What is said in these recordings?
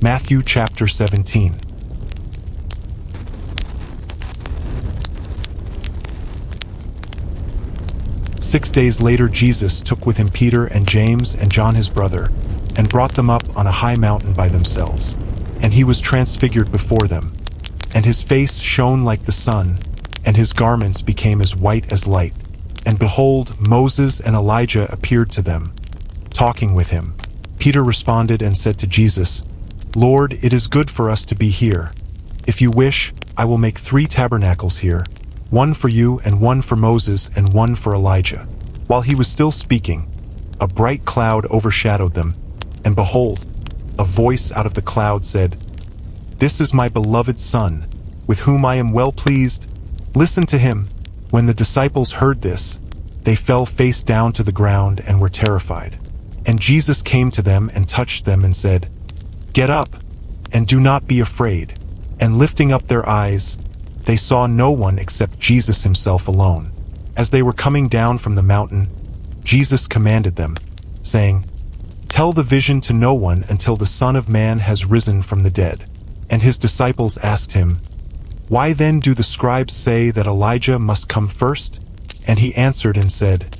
Matthew chapter 17. Six days later, Jesus took with him Peter and James and John his brother, and brought them up on a high mountain by themselves. And he was transfigured before them, and his face shone like the sun, and his garments became as white as light. And behold, Moses and Elijah appeared to them, talking with him. Peter responded and said to Jesus, "Lord, it is good for us to be here. If you wish, I will make 3 tabernacles here, one for you and one for Moses and one for Elijah." While he was still speaking, a bright cloud overshadowed them, and behold, a voice out of the cloud said, "This is my beloved Son, with whom I am well pleased. Listen to him." When the disciples heard this, they fell face down to the ground and were terrified. And Jesus came to them and touched them and said, "Get up, and do not be afraid." And lifting up their eyes, they saw no one except Jesus himself alone. As they were coming down from the mountain, Jesus commanded them, saying, "Tell the vision to no one until the Son of Man has risen from the dead." And his disciples asked him, "Why then do the scribes say that Elijah must come first?" And he answered and said,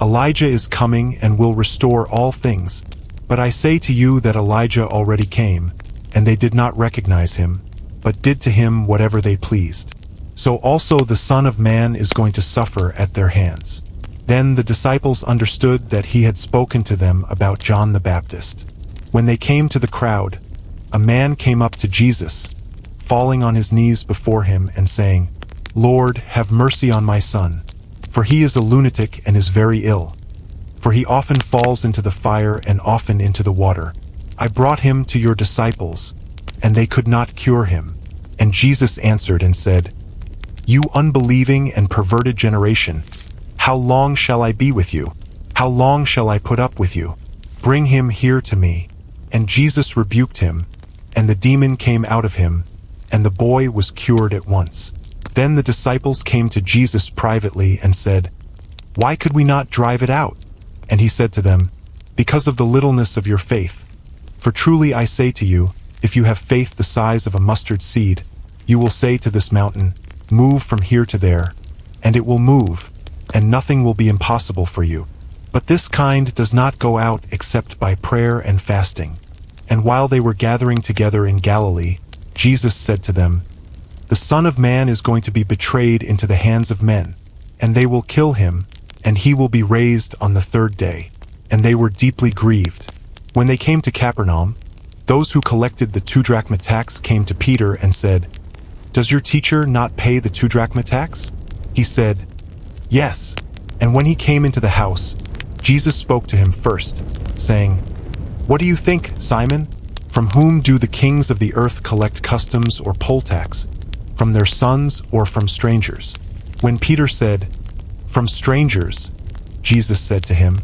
"Elijah is coming and will restore all things. But I say to you that Elijah already came, and they did not recognize him, but did to him whatever they pleased. So also the Son of Man is going to suffer at their hands." Then the disciples understood that he had spoken to them about John the Baptist. When they came to the crowd, a man came up to Jesus, falling on his knees before him and saying, "Lord, have mercy on my son, for he is a lunatic and is very ill. For he often falls into the fire and often into the water. I brought him to your disciples, and they could not cure him." And Jesus answered and said, "You unbelieving and perverted generation, how long shall I be with you? How long shall I put up with you? Bring him here to me." And Jesus rebuked him, and the demon came out of him, and the boy was cured at once. Then the disciples came to Jesus privately and said, "Why could we not drive it out?" And he said to them, "Because of the littleness of your faith. For truly I say to you, if you have faith the size of a mustard seed, you will say to this mountain, 'Move from here to there,' and it will move, and nothing will be impossible for you. But this kind does not go out except by prayer and fasting." And while they were gathering together in Galilee, Jesus said to them, "The Son of Man is going to be betrayed into the hands of men, and they will kill him, and he will be raised on the 3rd day." And they were deeply grieved. When they came to Capernaum, those who collected the 2 drachma tax came to Peter and said, "Does your teacher not pay the 2 drachma tax?" He said, "Yes." And when he came into the house, Jesus spoke to him first, saying, "What do you think, Simon? From whom do the kings of the earth collect customs or poll tax? From their sons or from strangers?" When Peter said, "From strangers," Jesus said to him,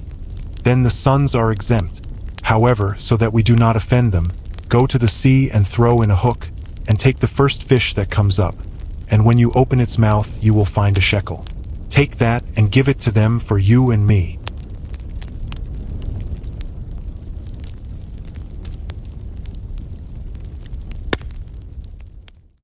"Then the sons are exempt. However, so that we do not offend them, go to the sea and throw in a hook, and take the first fish that comes up. And when you open its mouth, you will find a shekel. Take that and give it to them for you and me."